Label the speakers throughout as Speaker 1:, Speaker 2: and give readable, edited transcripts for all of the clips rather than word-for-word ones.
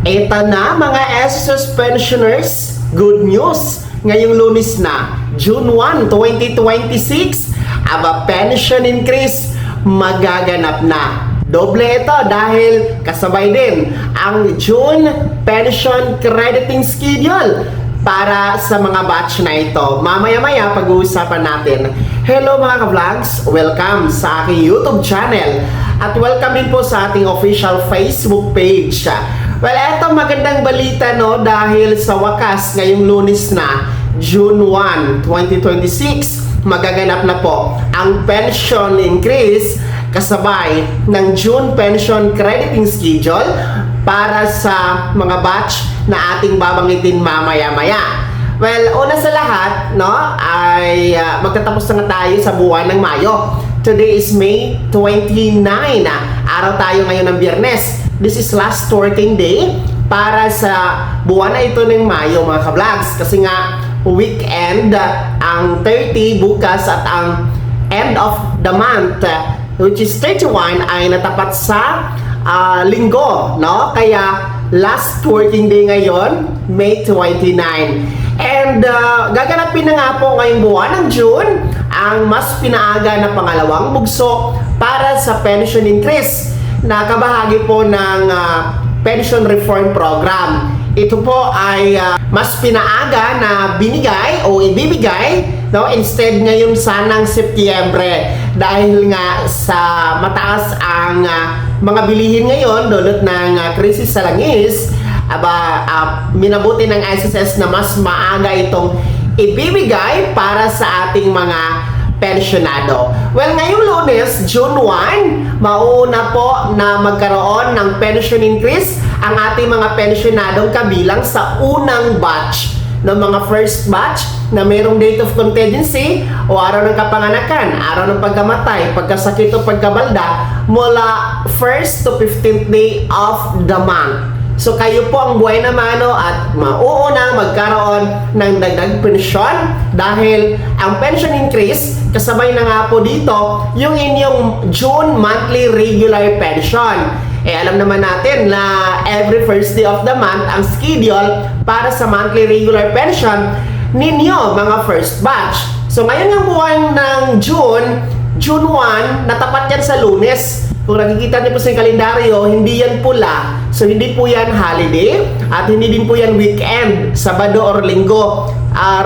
Speaker 1: Ito na mga SSS pensioners, good news! Ngayong Lunes na, June 1, 2026, aba pension increase magaganap na. Doble ito dahil kasabay din ang June pension crediting schedule para sa mga batch na ito. Mamaya-maya pag-uusapan natin. Hello mga ka-vlogs! Welcome sa aking YouTube channel at welcome din po sa ating official Facebook page. Well, eto magandang balita no dahil sa wakas ngayong Lunes na, June 1, 2026, magaganap na po ang pension increase kasabay ng June pension crediting schedule para sa mga batch na ating babanggitin mamaya-maya. Well, una sa lahat, no, ay magtatapos na nga tayo sa buwan ng Mayo. Today is May 29. Araw tayo ngayon ng Biyernes. This is last working day para sa buwan na ito ng Mayo mga ka-vlogs. Kasi nga, weekend ang 30 bukas at ang end of the month which is 31 ay natapat sa linggo, no? Kaya last working day ngayon, May 29. And gaganapin na nga po ngayong buwan ng June ang mas pinaaga na pangalawang bugso para sa pension increase na kabahagi po ng pension reform program. Ito po ay mas pinaaga na binigay o ibibigay, no, instead ngayon sanang Setyembre dahil nga sa mataas ang mga bilihin ngayon dulot ng krisis sa langis. Minabuti ng SSS na mas maaga itong ibibigay para sa ating mga pensionado. Well, ngayong Lunes, June 1, mauuna po na magkaroon ng pension increase ang ating mga pensionadong kabilang sa unang batch ng mga first batch na mayroong date of contingency o araw ng kapanganakan, araw ng pagkamatay, pagkasakit o pagkabalda mula 1st to 15th day of the month. So kayo po ang buhay na mano at mauunang magkaroon ng dagdag pensyon dahil ang pension increase kasabay na nga po dito yung inyong June monthly regular pension. Alam naman natin na every first day of the month ang schedule para sa monthly regular pension ninyo mga first batch. So ngayon ang buwan ng June 1, natapat yan sa Lunes. Kung nakikita niyo po sa kalendaryo, hindi yan pula. So hindi po yan holiday at hindi din po yan weekend, Sabado or Linggo.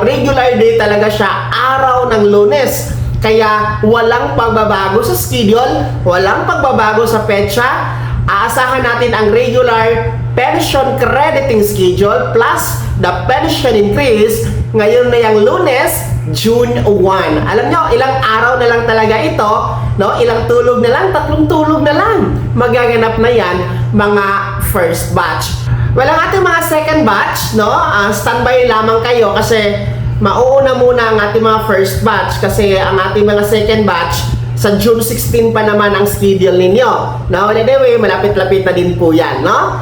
Speaker 1: Regular day talaga siya, araw ng Lunes. Kaya walang pagbabago sa schedule, walang pagbabago sa petsa. Aasahan natin ang regular pension crediting schedule plus the pension increase ngayon na yung Lunes, June 1. Alam nyo, ilang araw na lang talaga ito, no? Ilang tulog na lang, 3 tulog na lang. Magaganap na yan, mga first batch. Well, ang ating mga second batch, no? Standby lamang kayo kasi mauuna muna ang ating mga first batch kasi ang ating mga second batch sa June 16 pa naman ang schedule ninyo. No? Anyway, malapit-lapit na din po yan, no?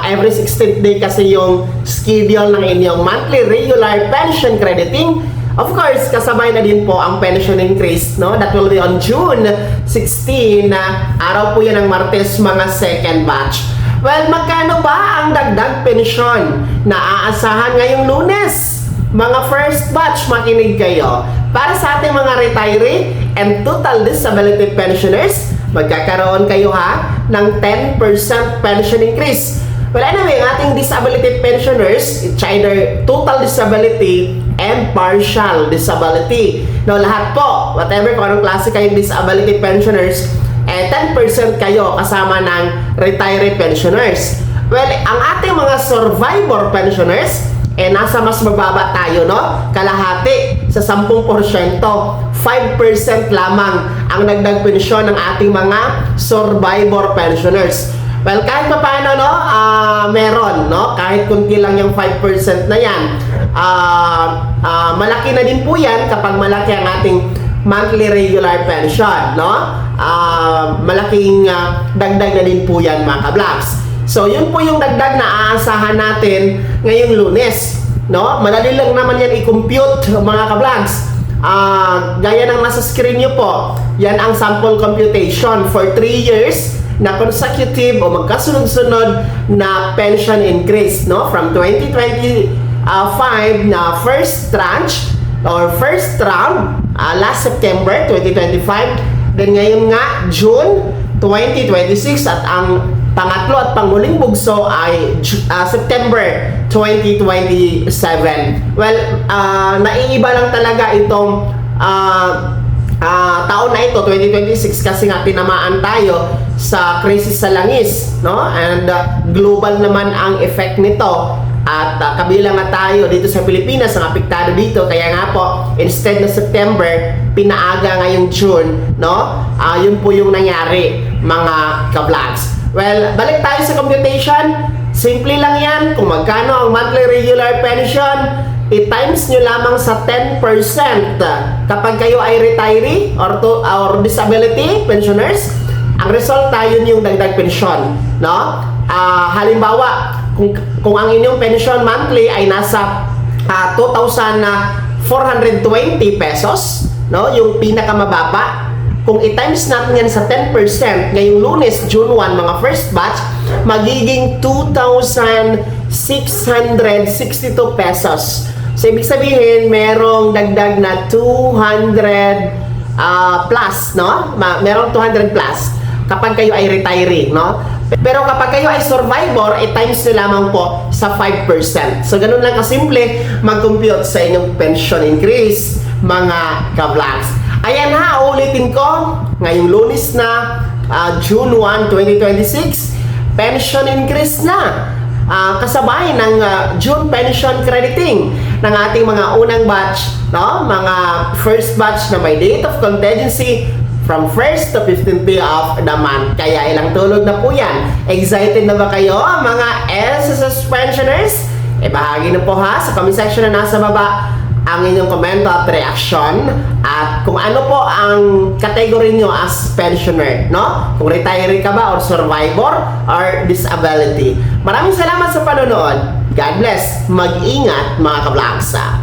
Speaker 1: Every 16th day kasi yung schedule ng inyong monthly regular pension crediting. Of course, kasabay na din po ang pension increase, no? That will be on June 16, araw po yan ng Martes, mga second batch. Well, magkano ba ang dagdag pensyon na aasahan ngayong Lunes? Mga first batch, makinig kayo. Para sa ating mga retiree and total disability pensioners, magkakaroon kayo ng 10% pension increase. Well, anyway, ang ating disability pensioners, it's either total disability and partial disability. Now, lahat po, whatever kung anong klase kayong disability pensioners, 10% kayo kasama ng retiree pensioners. Well, ang ating mga survivor pensioners, nasa mas mababa tayo, no? Kalahati sa 10%, 5% lamang ang dagdag pensyon ng ating mga survivor pensioners. Well, kahit pa paano, no? Meron, no? Kahit kunti lang yung 5% na yan. Malaki na din po yan kapag malaki ang ating monthly regular pension, no? Malaking dagdag na din po yan, mga ka-vlogs. So, yun po yung dagdag na aasahan natin ngayong Lunes, no? Madali lang naman yan i-compute, mga ka-vlogs. Gaya ng nasa screen nyo po, yan ang sample computation for 3 years na consecutive o magkasunod-sunod na pension increase, no? From 2025 na first tranche or first round, last September 2025, then ngayon nga June 2026, at ang pangatlo at panghuling bugso ay September 2027. Well, naiiba lang talaga itong taon na ito, 2026, kasi nga tinamaan tayo sa krisis sa langis, no? And global naman ang effect nito. At kabilang nga tayo dito sa Pilipinas ang apektado dito, kaya nga po instead na September, pinaaga ngayong June, no? Yun po yung nangyari, mga ka-vlogs. Well, balik tayo sa computation. Simple lang yan. Kung magkano ang monthly regular pension, i-times nyo lamang sa 10% kapag kayo ay retiree or disability pensioners. Ang resulta, yun yung dagdag pensyon, no? Halimbawa, kung ang inyong pension monthly ay nasa 2,420 pesos, no? Yung pinakamababa. Kung i-times natin yan sa 10%, ngayong Lunes, June 1, mga first batch, magiging 2,662 pesos. So, ibig sabihin, merong dagdag na 200 plus, no? Merong 200 plus kapag kayo ay retiree, no? Pero kapag kayo ay survivor, i-times nyo lamang po sa 5%. So, ganun lang kasimple mag-compute sa inyong pension increase, mga ka-vlogs. Ayan ha, ulitin ko, ngayong Lunes na, June 1, 2026, pension increase na. Kasabay ng June pension crediting ng ating mga unang batch, no? Mga first batch na may date of contingency from 1st to 15th day of the month. Kaya ilang tulog na po yan. Excited na ba kayo, mga SSS pensioners? Bahagi na po ha sa comment section na nasa baba ang inyong komento at reaction, at kung ano po ang category nyo as pensioner, no? Kung retiree ka ba or survivor or disability. Maraming salamat sa panonood. God bless. Mag-ingat, mga ka-vlogsa.